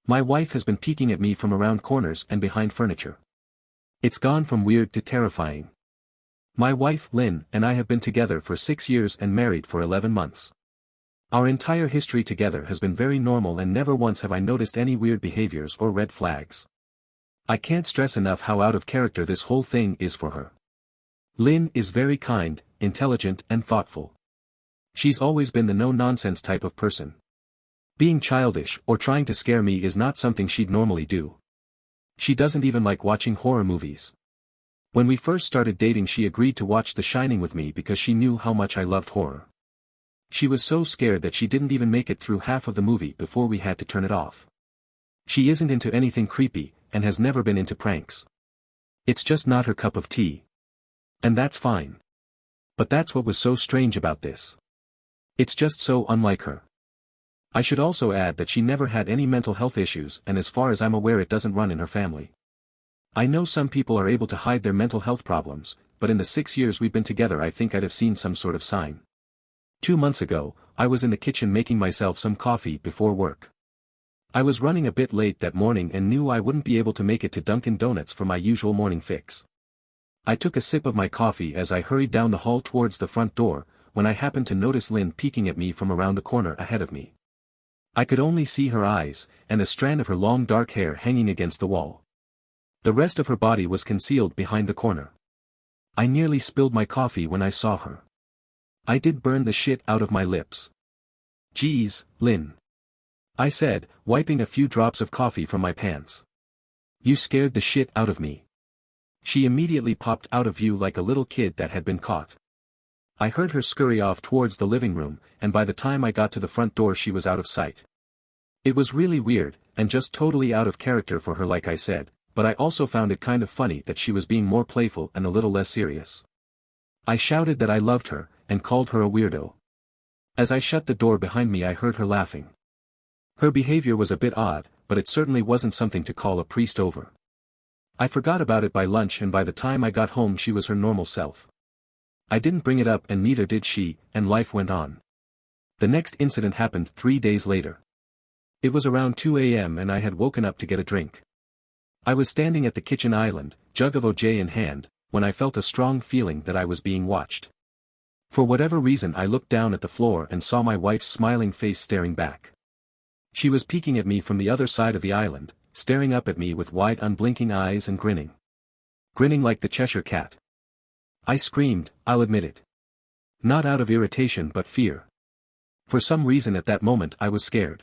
My wife has been peeking at me from around corners and behind furniture. It's gone from weird to terrifying. My wife, Lynn, and I have been together for 6 years and married for 11 months. Our entire history together has been very normal and never once have I noticed any weird behaviors or red flags. I can't stress enough how out of character this whole thing is for her. Lynn is very kind, intelligent and thoughtful. She's always been the no-nonsense type of person. Being childish or trying to scare me is not something she'd normally do. She doesn't even like watching horror movies. When we first started dating she agreed to watch The Shining with me because she knew how much I loved horror. She was so scared that she didn't even make it through half of the movie before we had to turn it off. She isn't into anything creepy, and has never been into pranks. It's just not her cup of tea. And that's fine. But that's what was so strange about this. It's just so unlike her. I should also add that she never had any mental health issues and as far as I'm aware it doesn't run in her family. I know some people are able to hide their mental health problems, but in the 6 years we've been together I think I'd have seen some sort of sign. 2 months ago, I was in the kitchen making myself some coffee before work. I was running a bit late that morning and knew I wouldn't be able to make it to Dunkin' Donuts for my usual morning fix. I took a sip of my coffee as I hurried down the hall towards the front door, when I happened to notice Lynn peeking at me from around the corner ahead of me. I could only see her eyes, and a strand of her long dark hair hanging against the wall. The rest of her body was concealed behind the corner. I nearly spilled my coffee when I saw her. I did burn the shit out of my lips. "Geez, Lynn," I said, wiping a few drops of coffee from my pants. "You scared the shit out of me." She immediately popped out of view like a little kid that had been caught. I heard her scurry off towards the living room, and by the time I got to the front door she was out of sight. It was really weird, and just totally out of character for her like I said, but I also found it kind of funny that she was being more playful and a little less serious. I shouted that I loved her, and called her a weirdo. As I shut the door behind me I heard her laughing. Her behavior was a bit odd, but it certainly wasn't something to call a priest over. I forgot about it by lunch and by the time I got home she was her normal self. I didn't bring it up and neither did she, and life went on. The next incident happened 3 days later. It was around 2 a.m. and I had woken up to get a drink. I was standing at the kitchen island, jug of OJ in hand, when I felt a strong feeling that I was being watched. For whatever reason I looked down at the floor and saw my wife's smiling face staring back. She was peeking at me from the other side of the island, staring up at me with wide unblinking eyes and grinning. Grinning like the Cheshire Cat. I screamed, I'll admit it. Not out of irritation but fear. For some reason at that moment I was scared.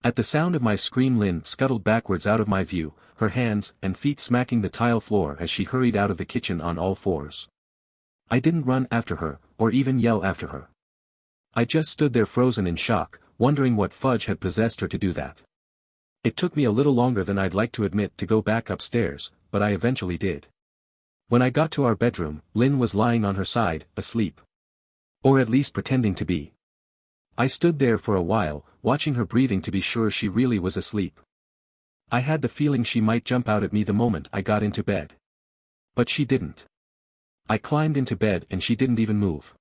At the sound of my scream Lynn scuttled backwards out of my view, her hands and feet smacking the tile floor as she hurried out of the kitchen on all fours. I didn't run after her, or even yell after her. I just stood there frozen in shock, wondering what fudge had possessed her to do that. It took me a little longer than I'd like to admit to go back upstairs, but I eventually did. When I got to our bedroom, Lynn was lying on her side, asleep. Or at least pretending to be. I stood there for a while, watching her breathing to be sure she really was asleep. I had the feeling she might jump out at me the moment I got into bed. But she didn't. I climbed into bed and she didn't even move.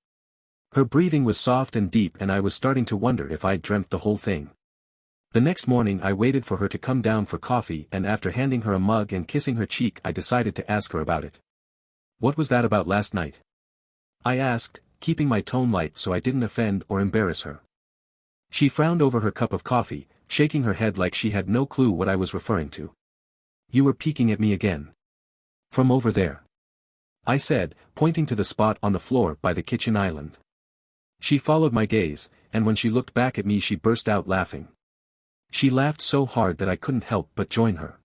Her breathing was soft and deep and I was starting to wonder if I'd dreamt the whole thing. The next morning I waited for her to come down for coffee and after handing her a mug and kissing her cheek I decided to ask her about it. "What was that about last night?" I asked, keeping my tone light so I didn't offend or embarrass her. She frowned over her cup of coffee, shaking her head like she had no clue what I was referring to. "You were peeking at me again. From over there," I said, pointing to the spot on the floor by the kitchen island. She followed my gaze, and when she looked back at me she burst out laughing. She laughed so hard that I couldn't help but join her.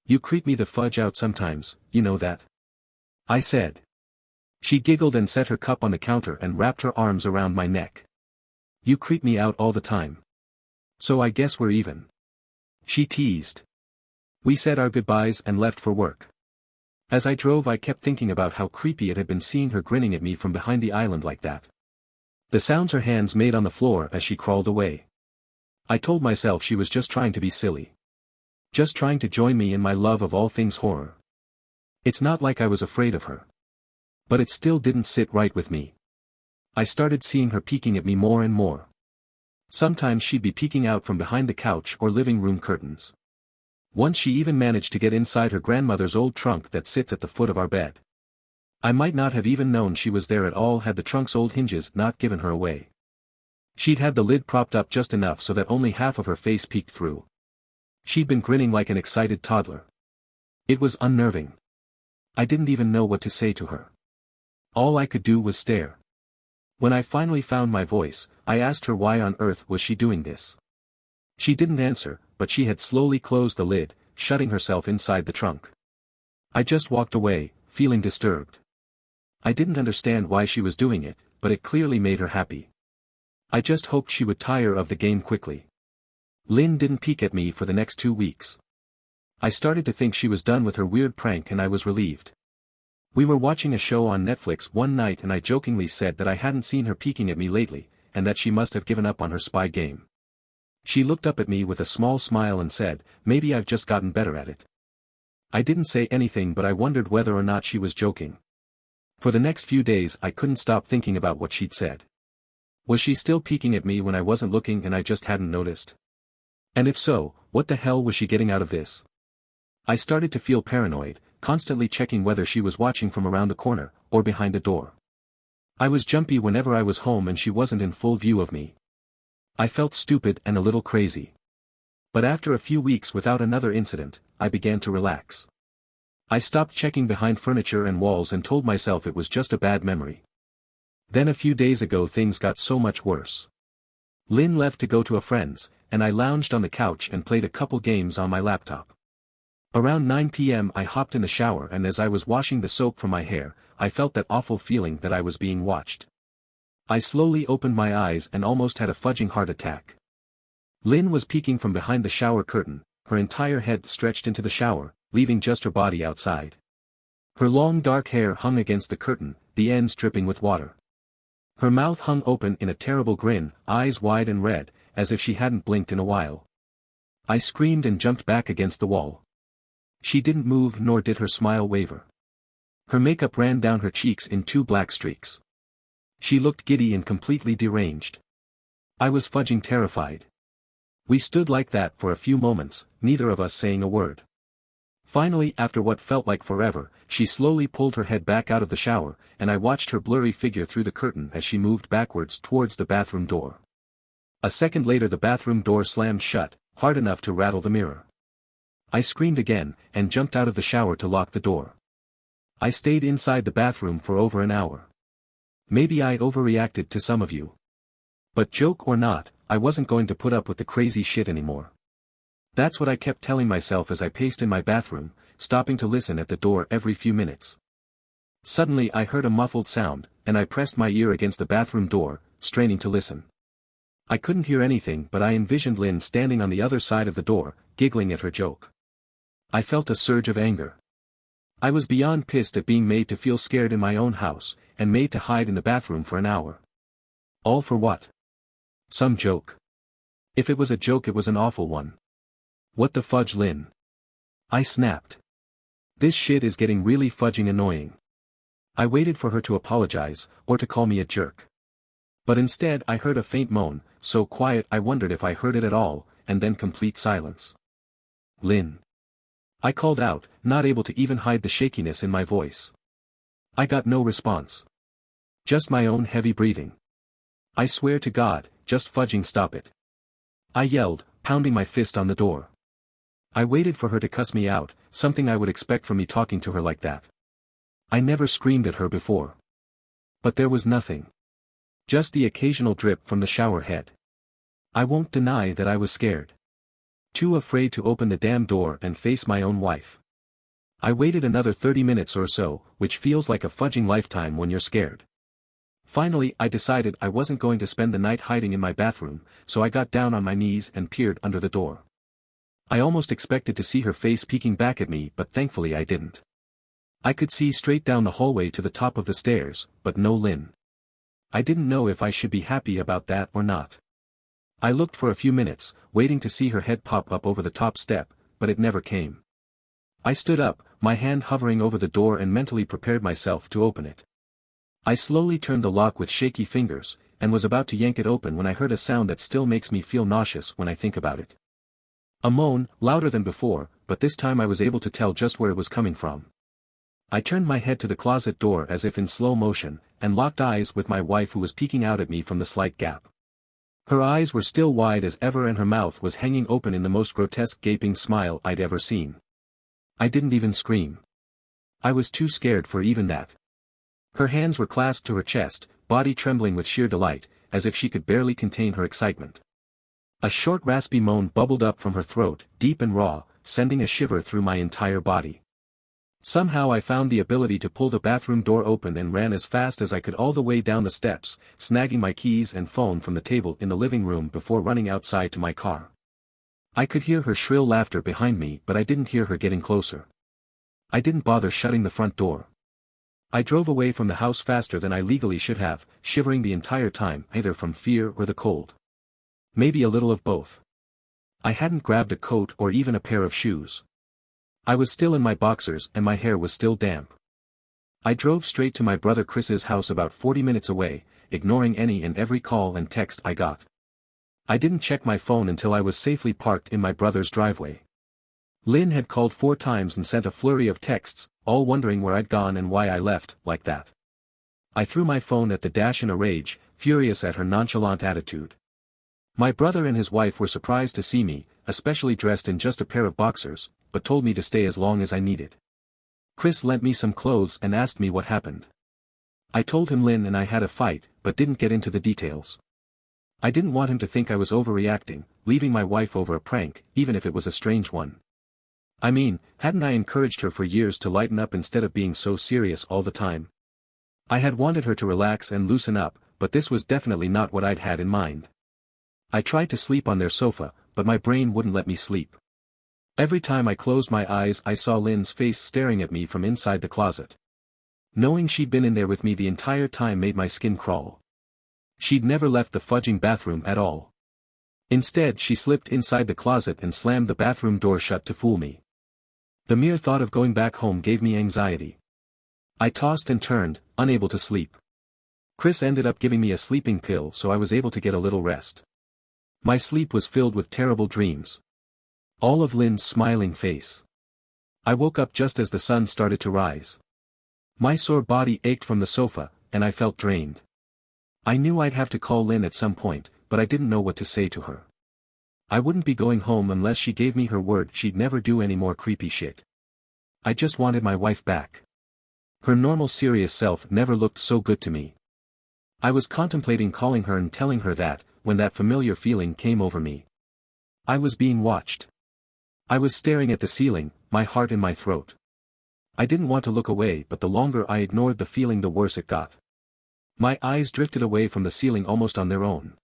"You creep me the fudge out sometimes, you know that," I said. She giggled and set her cup on the counter and wrapped her arms around my neck. "You creep me out all the time. So I guess we're even," she teased. We said our goodbyes and left for work. As I drove I kept thinking about how creepy it had been seeing her grinning at me from behind the island like that. The sounds her hands made on the floor as she crawled away. I told myself she was just trying to be silly. Just trying to join me in my love of all things horror. It's not like I was afraid of her. But it still didn't sit right with me. I started seeing her peeking at me more and more. Sometimes she'd be peeking out from behind the couch or living room curtains. Once she even managed to get inside her grandmother's old trunk that sits at the foot of our bed. I might not have even known she was there at all had the trunk's old hinges not given her away. She'd had the lid propped up just enough so that only half of her face peeked through. She'd been grinning like an excited toddler. It was unnerving. I didn't even know what to say to her. All I could do was stare. When I finally found my voice, I asked her why on earth was she doing this. She didn't answer, but she had slowly closed the lid, shutting herself inside the trunk. I just walked away, feeling disturbed. I didn't understand why she was doing it, but it clearly made her happy. I just hoped she would tire of the game quickly. Lynn didn't peek at me for the next 2 weeks. I started to think she was done with her weird prank and I was relieved. We were watching a show on Netflix one night and I jokingly said that I hadn't seen her peeking at me lately, and that she must have given up on her spy game. She looked up at me with a small smile and said, "Maybe I've just gotten better at it." I didn't say anything, but I wondered whether or not she was joking. For the next few days I couldn't stop thinking about what she'd said. Was she still peeking at me when I wasn't looking and I just hadn't noticed? And if so, what the hell was she getting out of this? I started to feel paranoid, constantly checking whether she was watching from around the corner, or behind a door. I was jumpy whenever I was home and she wasn't in full view of me. I felt stupid and a little crazy. But after a few weeks without another incident, I began to relax. I stopped checking behind furniture and walls and told myself it was just a bad memory. Then a few days ago things got so much worse. Lynn left to go to a friend's, and I lounged on the couch and played a couple games on my laptop. Around 9 p.m. I hopped in the shower and as I was washing the soap from my hair, I felt that awful feeling that I was being watched. I slowly opened my eyes and almost had a fudging heart attack. Lynn was peeking from behind the shower curtain, her entire head stretched into the shower, leaving just her body outside. Her long dark hair hung against the curtain, the ends dripping with water. Her mouth hung open in a terrible grin, eyes wide and red, as if she hadn't blinked in a while. I screamed and jumped back against the wall. She didn't move nor did her smile waver. Her makeup ran down her cheeks in 2 black streaks. She looked giddy and completely deranged. I was fudging terrified. We stood like that for a few moments, neither of us saying a word. Finally, after what felt like forever, she slowly pulled her head back out of the shower, and I watched her blurry figure through the curtain as she moved backwards towards the bathroom door. A second later the bathroom door slammed shut, hard enough to rattle the mirror. I screamed again, and jumped out of the shower to lock the door. I stayed inside the bathroom for over an hour. Maybe I overreacted to some of you. But joke or not, I wasn't going to put up with the crazy shit anymore. That's what I kept telling myself as I paced in my bathroom, stopping to listen at the door every few minutes. Suddenly I heard a muffled sound, and I pressed my ear against the bathroom door, straining to listen. I couldn't hear anything, but I envisioned Lynn standing on the other side of the door, giggling at her joke. I felt a surge of anger. I was beyond pissed at being made to feel scared in my own house, and made to hide in the bathroom for an hour. All for what? Some joke. If it was a joke, it was an awful one. What the fudge, Lynn? I snapped. This shit is getting really fudging annoying. I waited for her to apologize, or to call me a jerk. But instead I heard a faint moan, so quiet I wondered if I heard it at all, and then complete silence. Lynn. I called out, not able to even hide the shakiness in my voice. I got no response. Just my own heavy breathing. I swear to God, just fudging stop it. I yelled, pounding my fist on the door. I waited for her to cuss me out, something I would expect from me talking to her like that. I never screamed at her before. But there was nothing. Just the occasional drip from the shower head. I won't deny that I was scared. Too afraid to open the damn door and face my own wife. I waited another 30 minutes or so, which feels like a fudging lifetime when you're scared. Finally I decided I wasn't going to spend the night hiding in my bathroom, so I got down on my knees and peered under the door. I almost expected to see her face peeking back at me, but thankfully I didn't. I could see straight down the hallway to the top of the stairs, but no Lynn. I didn't know if I should be happy about that or not. I looked for a few minutes, waiting to see her head pop up over the top step, but it never came. I stood up, my hand hovering over the door, and mentally prepared myself to open it. I slowly turned the lock with shaky fingers, and was about to yank it open when I heard a sound that still makes me feel nauseous when I think about it. A moan, louder than before, but this time I was able to tell just where it was coming from. I turned my head to the closet door as if in slow motion, and locked eyes with my wife who was peeking out at me from the slight gap. Her eyes were still wide as ever and her mouth was hanging open in the most grotesque gaping smile I'd ever seen. I didn't even scream. I was too scared for even that. Her hands were clasped to her chest, body trembling with sheer delight, as if she could barely contain her excitement. A short raspy moan bubbled up from her throat, deep and raw, sending a shiver through my entire body. Somehow I found the ability to pull the bathroom door open and ran as fast as I could all the way down the steps, snagging my keys and phone from the table in the living room before running outside to my car. I could hear her shrill laughter behind me, but I didn't hear her getting closer. I didn't bother shutting the front door. I drove away from the house faster than I legally should have, shivering the entire time, either from fear or the cold. Maybe a little of both. I hadn't grabbed a coat or even a pair of shoes. I was still in my boxers and my hair was still damp. I drove straight to my brother Chris's house about 40 minutes away, ignoring any and every call and text I got. I didn't check my phone until I was safely parked in my brother's driveway. Lynn had called 4 times and sent a flurry of texts, all wondering where I'd gone and why I left, like that. I threw my phone at the dash in a rage, furious at her nonchalant attitude. My brother and his wife were surprised to see me, especially dressed in just a pair of boxers, but told me to stay as long as I needed. Chris lent me some clothes and asked me what happened. I told him Lynn and I had a fight, but didn't get into the details. I didn't want him to think I was overreacting, leaving my wife over a prank, even if it was a strange one. I mean, hadn't I encouraged her for years to lighten up instead of being so serious all the time? I had wanted her to relax and loosen up, but this was definitely not what I'd had in mind. I tried to sleep on their sofa, but my brain wouldn't let me sleep. Every time I closed my eyes I saw Lynn's face staring at me from inside the closet. Knowing she'd been in there with me the entire time made my skin crawl. She'd never left the fudging bathroom at all. Instead she slipped inside the closet and slammed the bathroom door shut to fool me. The mere thought of going back home gave me anxiety. I tossed and turned, unable to sleep. Chris ended up giving me a sleeping pill so I was able to get a little rest. My sleep was filled with terrible dreams. All of Lynn's smiling face. I woke up just as the sun started to rise. My sore body ached from the sofa, and I felt drained. I knew I'd have to call Lynn at some point, but I didn't know what to say to her. I wouldn't be going home unless she gave me her word she'd never do any more creepy shit. I just wanted my wife back. Her normal serious self never looked so good to me. I was contemplating calling her and telling her that, when that familiar feeling came over me. I was being watched. I was staring at the ceiling, my heart in my throat. I didn't want to look away, but the longer I ignored the feeling the worse it got. My eyes drifted away from the ceiling almost on their own.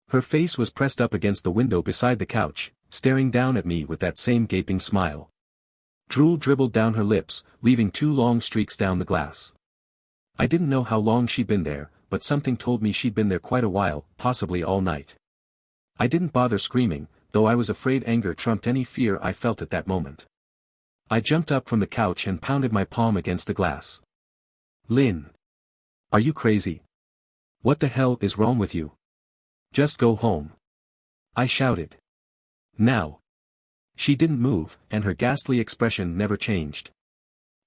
Her face was pressed up against the window beside the couch, staring down at me with that same gaping smile. Drool dribbled down her lips, leaving 2 long streaks down the glass. I didn't know how long she'd been there, but something told me she'd been there quite a while, possibly all night. I didn't bother screaming, though I was afraid anger trumped any fear I felt at that moment. I jumped up from the couch and pounded my palm against the glass. Lynn! Are you crazy? What the hell is wrong with you? Just go home. I shouted. Now. She didn't move, and her ghastly expression never changed.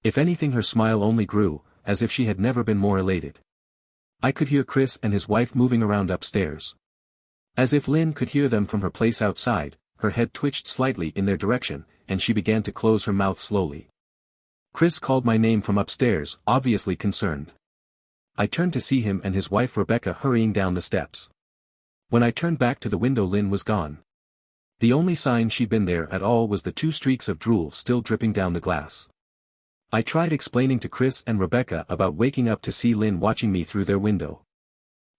If anything, her smile only grew, as if she had never been more elated. I could hear Chris and his wife moving around upstairs. As if Lynn could hear them from her place outside, her head twitched slightly in their direction, and she began to close her mouth slowly. Chris called my name from upstairs, obviously concerned. I turned to see him and his wife Rebecca hurrying down the steps. When I turned back to the window, Lynn was gone. The only sign she'd been there at all was the 2 streaks of drool still dripping down the glass. I tried explaining to Chris and Rebecca about waking up to see Lynn watching me through their window.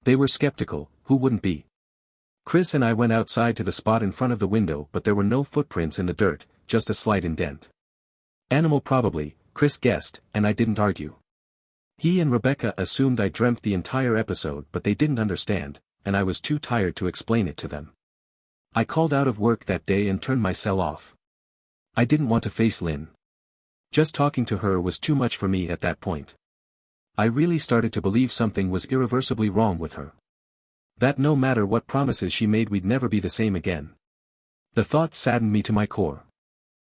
They were skeptical, who wouldn't be? Chris and I went outside to the spot in front of the window, but there were no footprints in the dirt, just a slight indent. Animal probably, Chris guessed, and I didn't argue. He and Rebecca assumed I dreamt the entire episode, but they didn't understand, and I was too tired to explain it to them. I called out of work that day and turned my cell off. I didn't want to face Lynn. Just talking to her was too much for me at that point. I really started to believe something was irreversibly wrong with her. That no matter what promises she made we'd never be the same again. The thought saddened me to my core.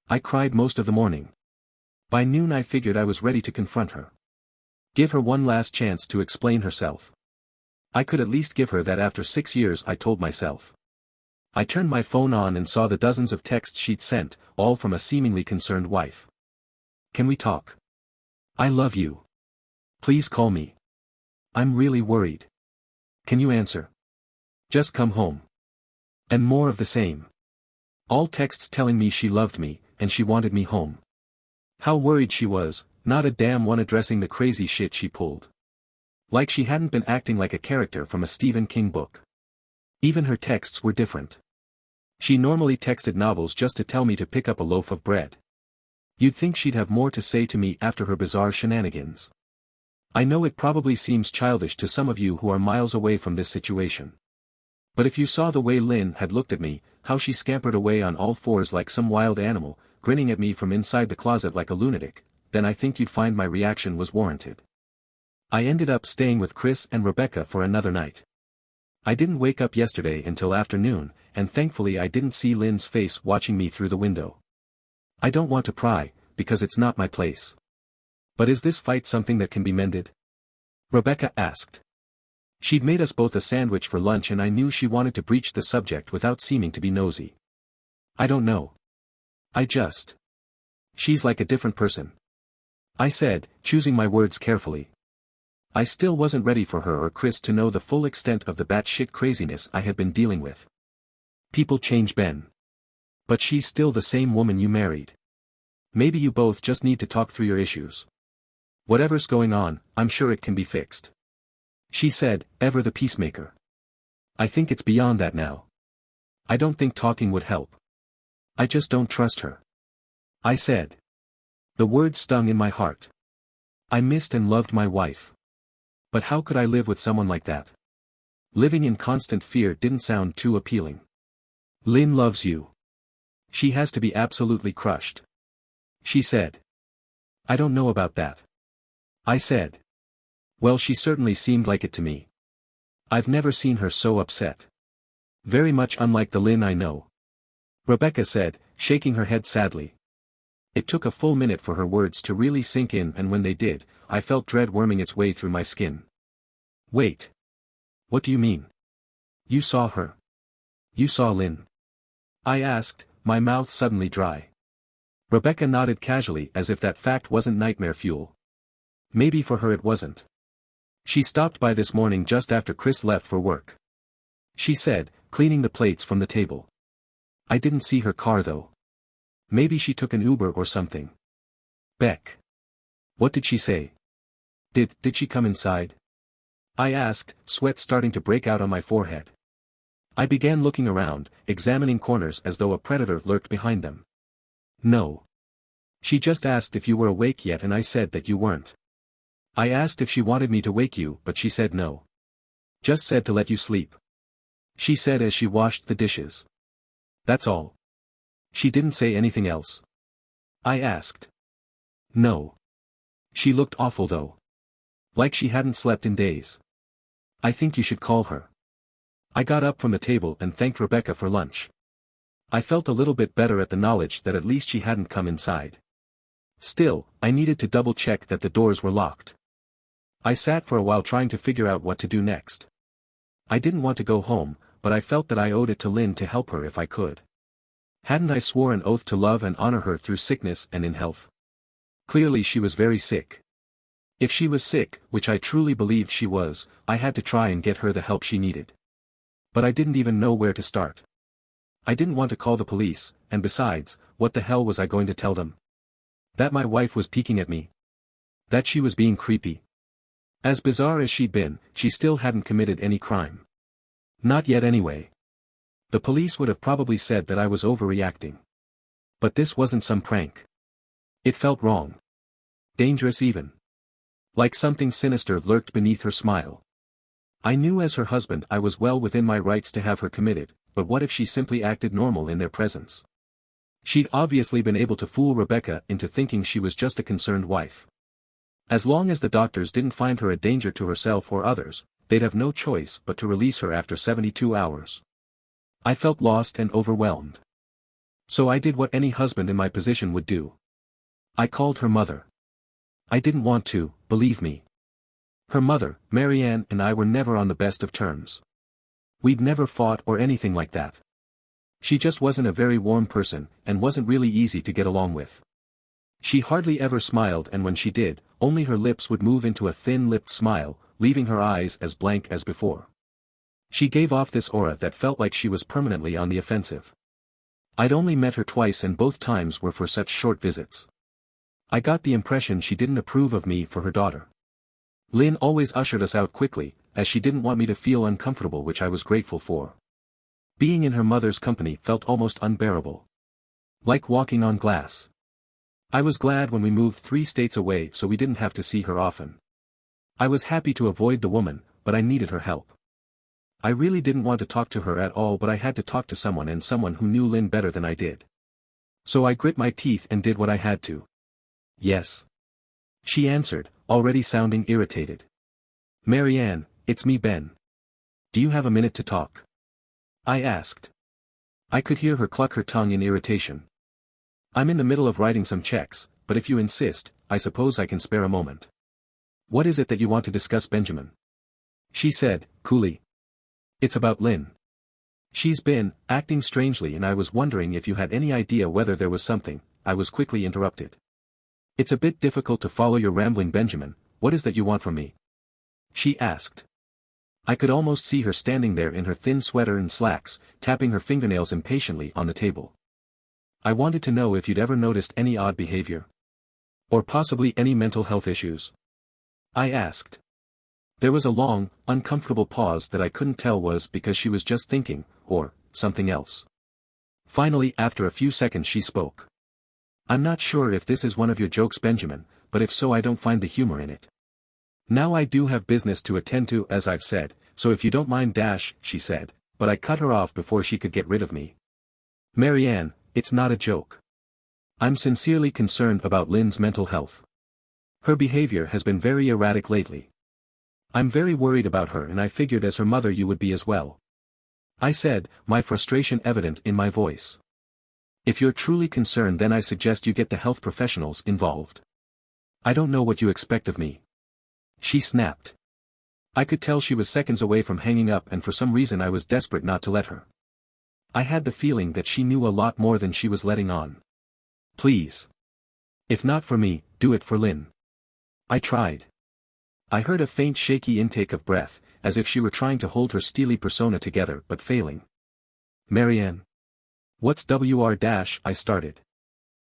I cried most of the morning. By noon I figured I was ready to confront her. Give her one last chance to explain herself. I could at least give her that after 6 years, I told myself. I turned my phone on and saw the dozens of texts she'd sent, all from a seemingly concerned wife. Can we talk? I love you. Please call me. I'm really worried. Can you answer? Just come home. And more of the same. All texts telling me she loved me, and she wanted me home. How worried she was, not a damn one addressing the crazy shit she pulled. Like she hadn't been acting like a character from a Stephen King book. Even her texts were different. She normally texted novels just to tell me to pick up a loaf of bread. You'd think she'd have more to say to me after her bizarre shenanigans. I know it probably seems childish to some of you who are miles away from this situation. But if you saw the way Lynn had looked at me, how she scampered away on all fours like some wild animal, grinning at me from inside the closet like a lunatic, then I think you'd find my reaction was warranted. I ended up staying with Chris and Rebecca for another night. I didn't wake up yesterday until afternoon, and thankfully I didn't see Lynn's face watching me through the window. I don't want to pry, because it's not my place. But is this fight something that can be mended? Rebecca asked. She'd made us both a sandwich for lunch and I knew she wanted to breach the subject without seeming to be nosy. I don't know. She's like a different person. I said, choosing my words carefully. I still wasn't ready for her or Chris to know the full extent of the batshit craziness I had been dealing with. People change, Ben. But she's still the same woman you married. Maybe you both just need to talk through your issues. Whatever's going on, I'm sure it can be fixed. She said, ever the peacemaker. I think it's beyond that now. I don't think talking would help. I just don't trust her. I said. The words stung in my heart. I missed and loved my wife. But how could I live with someone like that? Living in constant fear didn't sound too appealing. Lynn loves you. She has to be absolutely crushed. She said. I don't know about that. I said. Well, she certainly seemed like it to me. I've never seen her so upset. Very much unlike the Lynn I know. Rebecca said, shaking her head sadly. It took a full minute for her words to really sink in, and when they did, I felt dread worming its way through my skin. Wait. What do you mean? You saw her? You saw Lynn? I asked, my mouth suddenly dry. Rebecca nodded casually as if that fact wasn't nightmare fuel. Maybe for her it wasn't. She stopped by this morning just after Chris left for work. She said, cleaning the plates from the table. I didn't see her car though. Maybe she took an Uber or something. Beck. What did she say? Did she come inside? I asked, sweat starting to break out on my forehead. I began looking around, examining corners as though a predator lurked behind them. No. She just asked if you were awake yet and I said that you weren't. I asked if she wanted me to wake you, but she said no. Just said to let you sleep. She said as she washed the dishes. That's all. She didn't say anything else. I asked. No. She looked awful though. Like she hadn't slept in days. I think you should call her. I got up from the table and thanked Rebecca for lunch. I felt a little bit better at the knowledge that at least she hadn't come inside. Still, I needed to double-check that the doors were locked. I sat for a while trying to figure out what to do next. I didn't want to go home, but I felt that I owed it to Lynn to help her if I could. Hadn't I swore an oath to love and honor her through sickness and in health? Clearly she was very sick. If she was sick, which I truly believed she was, I had to try and get her the help she needed. But I didn't even know where to start. I didn't want to call the police, and besides, what the hell was I going to tell them? That my wife was peeking at me? That she was being creepy? As bizarre as she'd been, she still hadn't committed any crime. Not yet anyway. The police would have probably said that I was overreacting. But this wasn't some prank. It felt wrong. Dangerous even. Like something sinister lurked beneath her smile. I knew as her husband I was well within my rights to have her committed, but what if she simply acted normal in their presence? She'd obviously been able to fool Rebecca into thinking she was just a concerned wife. As long as the doctors didn't find her a danger to herself or others, they'd have no choice but to release her after 72 hours. I felt lost and overwhelmed. So I did what any husband in my position would do. I called her mother. I didn't want to, believe me. Her mother, Marianne, and I were never on the best of terms. We'd never fought or anything like that. She just wasn't a very warm person, and wasn't really easy to get along with. She hardly ever smiled, and when she did, only her lips would move into a thin-lipped smile, leaving her eyes as blank as before. She gave off this aura that felt like she was permanently on the offensive. I'd only met her twice, and both times were for such short visits. I got the impression she didn't approve of me for her daughter. Lynn always ushered us out quickly, as she didn't want me to feel uncomfortable, which I was grateful for. Being in her mother's company felt almost unbearable. Like walking on glass. I was glad when we moved 3 states away so we didn't have to see her often. I was happy to avoid the woman, but I needed her help. I really didn't want to talk to her at all, but I had to talk to someone, and someone who knew Lynn better than I did. So I grit my teeth and did what I had to. Yes. She answered, already sounding irritated. Marianne, it's me, Ben. Do you have a minute to talk? I asked. I could hear her cluck her tongue in irritation. I'm in the middle of writing some checks, but if you insist, I suppose I can spare a moment. What is it that you want to discuss, Benjamin? She said, coolly. It's about Lynn. She's been acting strangely, and I was wondering if you had any idea whether there was something. I was quickly interrupted. It's a bit difficult to follow your rambling, Benjamin. What is that you want from me? She asked. I could almost see her standing there in her thin sweater and slacks, tapping her fingernails impatiently on the table. I wanted to know if you'd ever noticed any odd behavior. Or possibly any mental health issues. I asked. There was a long, uncomfortable pause that I couldn't tell was because she was just thinking, or something else. Finally, after a few seconds, she spoke. I'm not sure if this is one of your jokes, Benjamin, but if so, I don't find the humor in it. Now I do have business to attend to, as I've said, so if you don't mind, she said, but I cut her off before she could get rid of me. Marianne, it's not a joke. I'm sincerely concerned about Lynn's mental health. Her behavior has been very erratic lately. I'm very worried about her, and I figured as her mother you would be as well. I said, my frustration evident in my voice. If you're truly concerned, then I suggest you get the health professionals involved. I don't know what you expect of me. She snapped. I could tell she was seconds away from hanging up, and for some reason I was desperate not to let her. I had the feeling that she knew a lot more than she was letting on. Please. If not for me, do it for Lynn. I tried. I heard a faint shaky intake of breath, as if she were trying to hold her steely persona together but failing. Marianne. What's WR-? I started.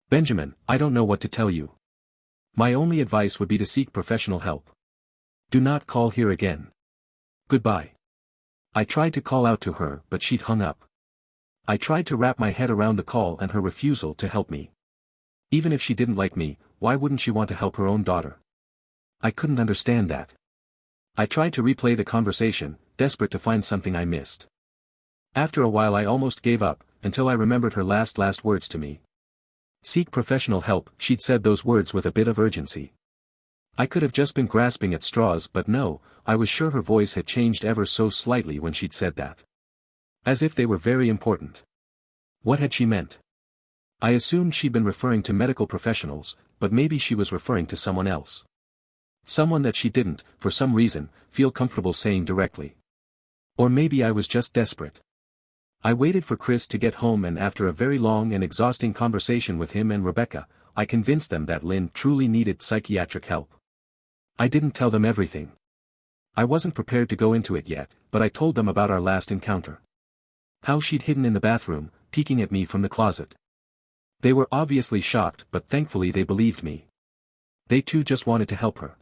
Benjamin, I don't know what to tell you. My only advice would be to seek professional help. Do not call here again. Goodbye. I tried to call out to her, but she'd hung up. I tried to wrap my head around the call and her refusal to help me. Even if she didn't like me, why wouldn't she want to help her own daughter? I couldn't understand that. I tried to replay the conversation, desperate to find something I missed. After a while I almost gave up, until I remembered her last words to me. Seek professional help, she'd said those words with a bit of urgency. I could have just been grasping at straws, but no, I was sure her voice had changed ever so slightly when she'd said that. As if they were very important. What had she meant? I assumed she'd been referring to medical professionals, but maybe she was referring to someone else. Someone that she didn't, for some reason, feel comfortable saying directly. Or maybe I was just desperate. I waited for Chris to get home, and after a very long and exhausting conversation with him and Rebecca, I convinced them that Lynn truly needed psychiatric help. I didn't tell them everything. I wasn't prepared to go into it yet, but I told them about our last encounter. How she'd hidden in the bathroom, peeking at me from the closet. They were obviously shocked, but thankfully they believed me. They too just wanted to help her.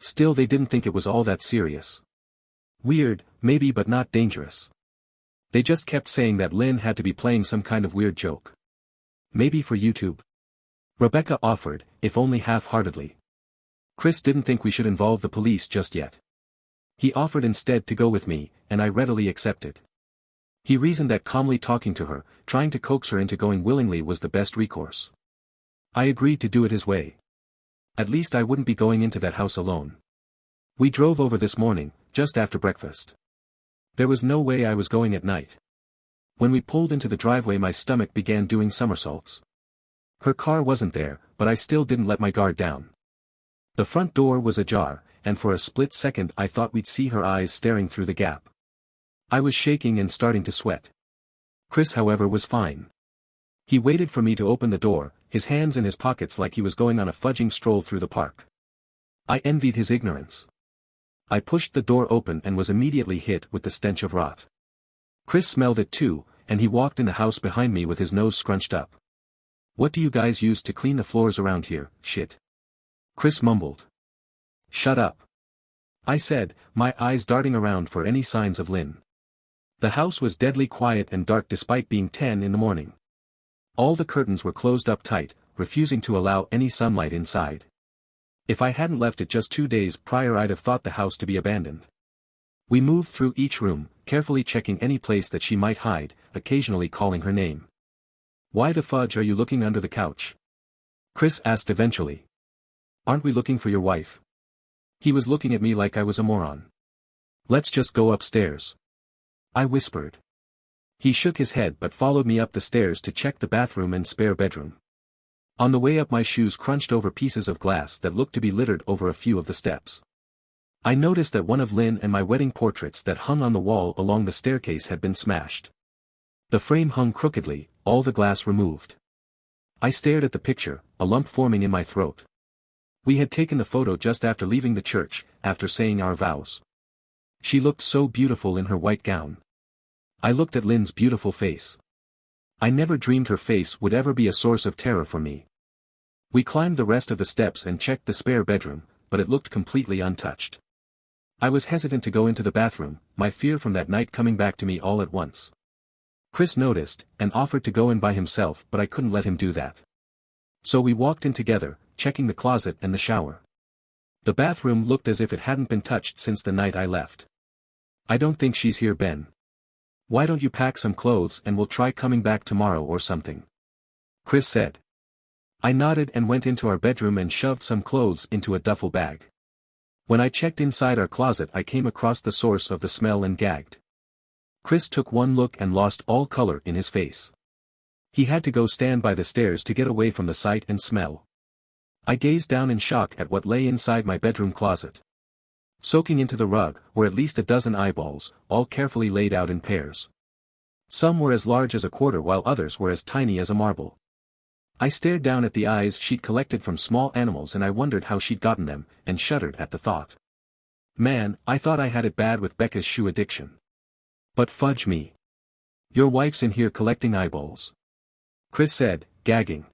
Still, they didn't think it was all that serious. Weird, maybe, but not dangerous. They just kept saying that Lynn had to be playing some kind of weird joke. Maybe for YouTube. Rebecca offered, if only half-heartedly. Chris didn't think we should involve the police just yet. He offered instead to go with me, and I readily accepted. He reasoned that calmly talking to her, trying to coax her into going willingly, was the best recourse. I agreed to do it his way. At least I wouldn't be going into that house alone. We drove over this morning, just after breakfast. There was no way I was going at night. When we pulled into the driveway my stomach began doing somersaults. Her car wasn't there, but I still didn't let my guard down. The front door was ajar, and for a split second I thought we'd see her eyes staring through the gap. I was shaking and starting to sweat. Chris, however, was fine. He waited for me to open the door, his hands in his pockets like he was going on a fudging stroll through the park. I envied his ignorance. I pushed the door open and was immediately hit with the stench of rot. Chris smelled it too, and he walked in the house behind me with his nose scrunched up. "What do you guys use to clean the floors around here, shit?" Chris mumbled. "Shut up," I said, my eyes darting around for any signs of Lynn. The house was deadly quiet and dark despite being 10 in the morning. All the curtains were closed up tight, refusing to allow any sunlight inside. If I hadn't left it just 2 days prior I'd have thought the house to be abandoned. We moved through each room, carefully checking any place that she might hide, occasionally calling her name. "Why the fudge are you looking under the couch?" Chris asked eventually. "Aren't we looking for your wife?" He was looking at me like I was a moron. "Let's just go upstairs," I whispered. He shook his head but followed me up the stairs to check the bathroom and spare bedroom. On the way up my shoes crunched over pieces of glass that looked to be littered over a few of the steps. I noticed that one of Lynn and my wedding portraits that hung on the wall along the staircase had been smashed. The frame hung crookedly, all the glass removed. I stared at the picture, a lump forming in my throat. We had taken the photo just after leaving the church, after saying our vows. She looked so beautiful in her white gown. I looked at Lynn's beautiful face. I never dreamed her face would ever be a source of terror for me. We climbed the rest of the steps and checked the spare bedroom, but it looked completely untouched. I was hesitant to go into the bathroom, my fear from that night coming back to me all at once. Chris noticed, and offered to go in by himself, but I couldn't let him do that. So we walked in together, checking the closet and the shower. The bathroom looked as if it hadn't been touched since the night I left. "I don't think she's here, Ben. Why don't you pack some clothes and we'll try coming back tomorrow or something?" Chris said. I nodded and went into our bedroom and shoved some clothes into a duffel bag. When I checked inside our closet I came across the source of the smell and gagged. Chris took one look and lost all color in his face. He had to go stand by the stairs to get away from the sight and smell. I gazed down in shock at what lay inside my bedroom closet. Soaking into the rug were at least a dozen eyeballs, all carefully laid out in pairs. Some were as large as a quarter while others were as tiny as a marble. I stared down at the eyes she'd collected from small animals and I wondered how she'd gotten them, and shuddered at the thought. Man, I thought I had it bad with Becca's shoe addiction. But fudge me. Your wife's in here collecting eyeballs. Chris said, gagging.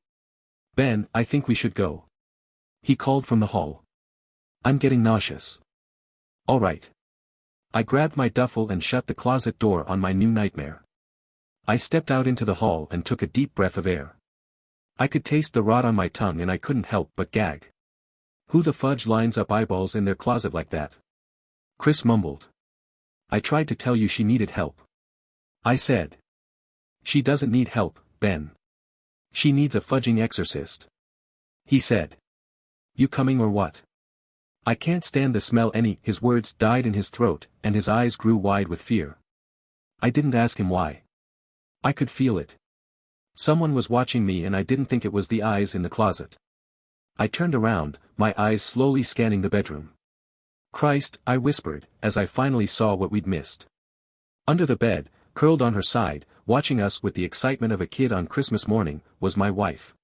Ben, I think we should go. He called from the hall. I'm getting nauseous. All right. I grabbed my duffel and shut the closet door on my new nightmare. I stepped out into the hall and took a deep breath of air. I could taste the rot on my tongue and I couldn't help but gag. Who the fudge lines up eyeballs in their closet like that? Chris mumbled. I tried to tell you she needed help. I said. She doesn't need help, Ben. She needs a fudging exorcist. He said. You coming or what? I can't stand the smell any. His words died in his throat, and his eyes grew wide with fear. I didn't ask him why. I could feel it. Someone was watching me and I didn't think it was the eyes in the closet. I turned around, my eyes slowly scanning the bedroom. Christ, I whispered, as I finally saw what we'd missed. Under the bed, curled on her side, watching us with the excitement of a kid on Christmas morning, was my wife.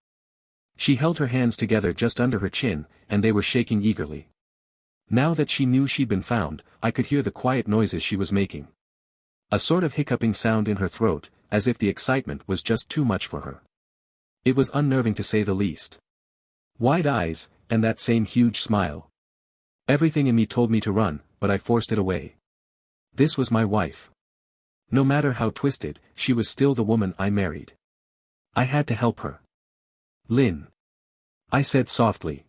She held her hands together just under her chin, and they were shaking eagerly. Now that she knew she'd been found, I could hear the quiet noises she was making. A sort of hiccuping sound in her throat, as if the excitement was just too much for her. It was unnerving to say the least. Wide eyes, and that same huge smile. Everything in me told me to run, but I forced it away. This was my wife. No matter how twisted, she was still the woman I married. I had to help her. Lynn. I said softly.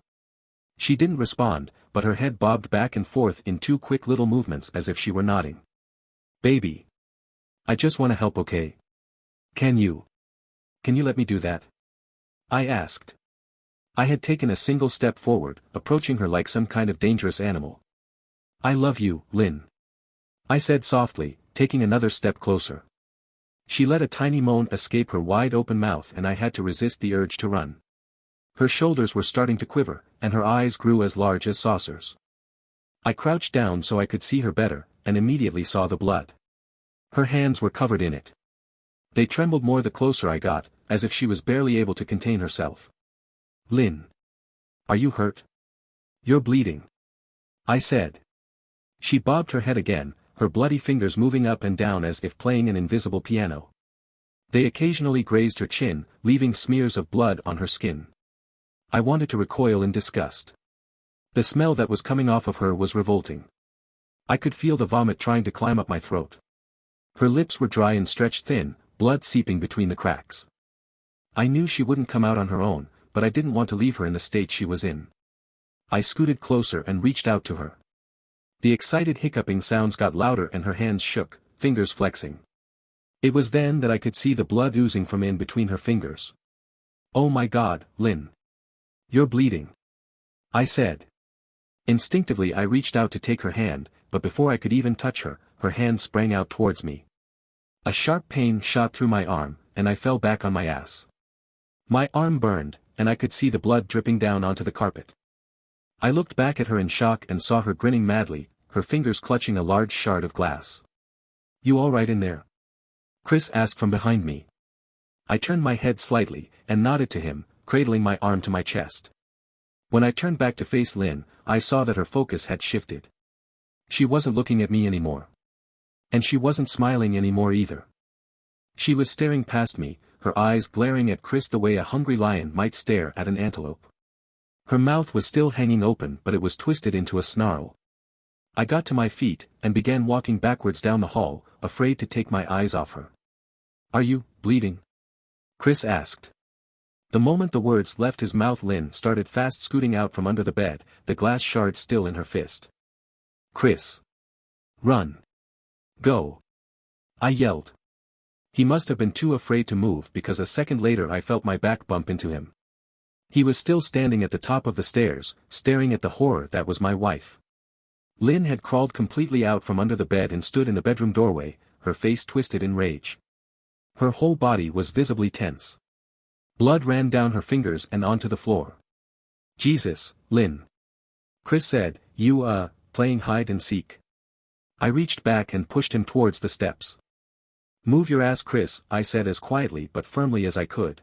She didn't respond, but her head bobbed back and forth in 2 quick little movements as if she were nodding. Baby. I just want to help, okay? Can you let me do that? I asked. I had taken a single step forward, approaching her like some kind of dangerous animal. I love you, Lynn. I said softly, taking another step closer. She let a tiny moan escape her wide-open mouth and I had to resist the urge to run. Her shoulders were starting to quiver, and her eyes grew as large as saucers. I crouched down so I could see her better, and immediately saw the blood. Her hands were covered in it. They trembled more the closer I got, as if she was barely able to contain herself. Lynn. Are you hurt? You're bleeding. I said. She bobbed her head again, her bloody fingers moving up and down as if playing an invisible piano. They occasionally grazed her chin, leaving smears of blood on her skin. I wanted to recoil in disgust. The smell that was coming off of her was revolting. I could feel the vomit trying to climb up my throat. Her lips were dry and stretched thin, blood seeping between the cracks. I knew she wouldn't come out on her own, but I didn't want to leave her in the state she was in. I scooted closer and reached out to her. The excited hiccuping sounds got louder and her hands shook, fingers flexing. It was then that I could see the blood oozing from in between her fingers. Oh my God, Lynn. You're bleeding. I said. Instinctively I reached out to take her hand, but before I could even touch her, her hand sprang out towards me. A sharp pain shot through my arm, and I fell back on my ass. My arm burned, and I could see the blood dripping down onto the carpet. I looked back at her in shock and saw her grinning madly, her fingers clutching a large shard of glass. You all right in there? Chris asked from behind me. I turned my head slightly, and nodded to him, cradling my arm to my chest. When I turned back to face Lynn, I saw that her focus had shifted. She wasn't looking at me anymore. And she wasn't smiling anymore either. She was staring past me, her eyes glaring at Chris the way a hungry lion might stare at an antelope. Her mouth was still hanging open but it was twisted into a snarl. I got to my feet, and began walking backwards down the hall, afraid to take my eyes off her. Are you bleeding? Chris asked. The moment the words left his mouth, Lynn started fast scooting out from under the bed, the glass shard still in her fist. Chris. Run. Go. I yelled. He must have been too afraid to move because a second later I felt my back bump into him. He was still standing at the top of the stairs, staring at the horror that was my wife. Lynn had crawled completely out from under the bed and stood in the bedroom doorway, her face twisted in rage. Her whole body was visibly tense. Blood ran down her fingers and onto the floor. Jesus, Lynn. Chris said, You, playing hide and seek? I reached back and pushed him towards the steps. Move your ass, Chris, I said as quietly but firmly as I could.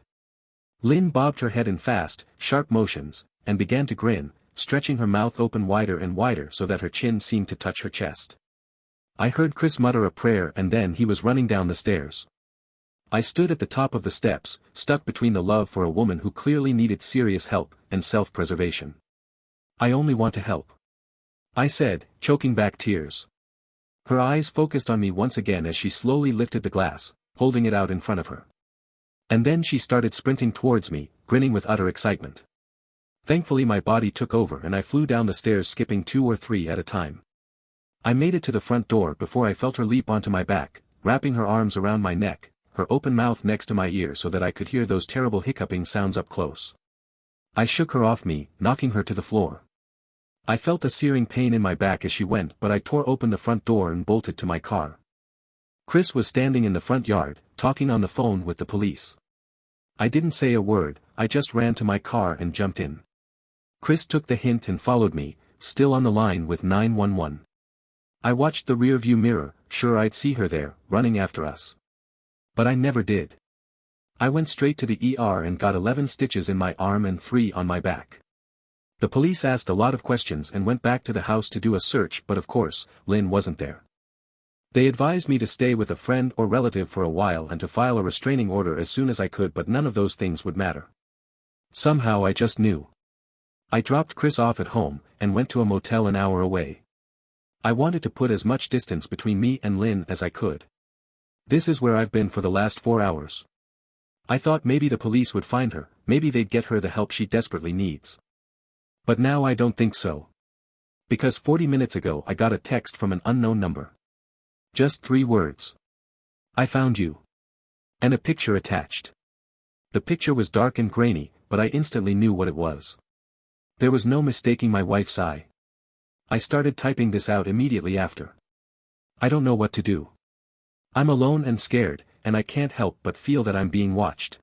Lynn bobbed her head in fast, sharp motions, and began to grin, stretching her mouth open wider and wider so that her chin seemed to touch her chest. I heard Chris mutter a prayer and then he was running down the stairs. I stood at the top of the steps, stuck between the love for a woman who clearly needed serious help and self-preservation. I only want to help. I said, choking back tears. Her eyes focused on me once again as she slowly lifted the glass, holding it out in front of her. And then she started sprinting towards me, grinning with utter excitement. Thankfully my body took over and I flew down the stairs, skipping 2 or 3 at a time. I made it to the front door before I felt her leap onto my back, wrapping her arms around my neck, her open mouth next to my ear so that I could hear those terrible hiccuping sounds up close. I shook her off me, knocking her to the floor. I felt a searing pain in my back as she went, but I tore open the front door and bolted to my car. Chris was standing in the front yard, talking on the phone with the police. I didn't say a word, I just ran to my car and jumped in. Chris took the hint and followed me, still on the line with 911. I watched the rear-view mirror, sure I'd see her there, running after us. But I never did. I went straight to the ER and got 11 stitches in my arm and 3 on my back. The police asked a lot of questions and went back to the house to do a search, but of course, Lynn wasn't there. They advised me to stay with a friend or relative for a while and to file a restraining order as soon as I could, but none of those things would matter. Somehow I just knew. I dropped Chris off at home, and went to a motel an hour away. I wanted to put as much distance between me and Lynn as I could. This is where I've been for the last 4 hours. I thought maybe the police would find her, maybe they'd get her the help she desperately needs. But now I don't think so. Because 40 minutes ago I got a text from an unknown number. Just 3 words. I found you. And a picture attached. The picture was dark and grainy, but I instantly knew what it was. There was no mistaking my wife's eye. I started typing this out immediately after. I don't know what to do. I'm alone and scared, and I can't help but feel that I'm being watched.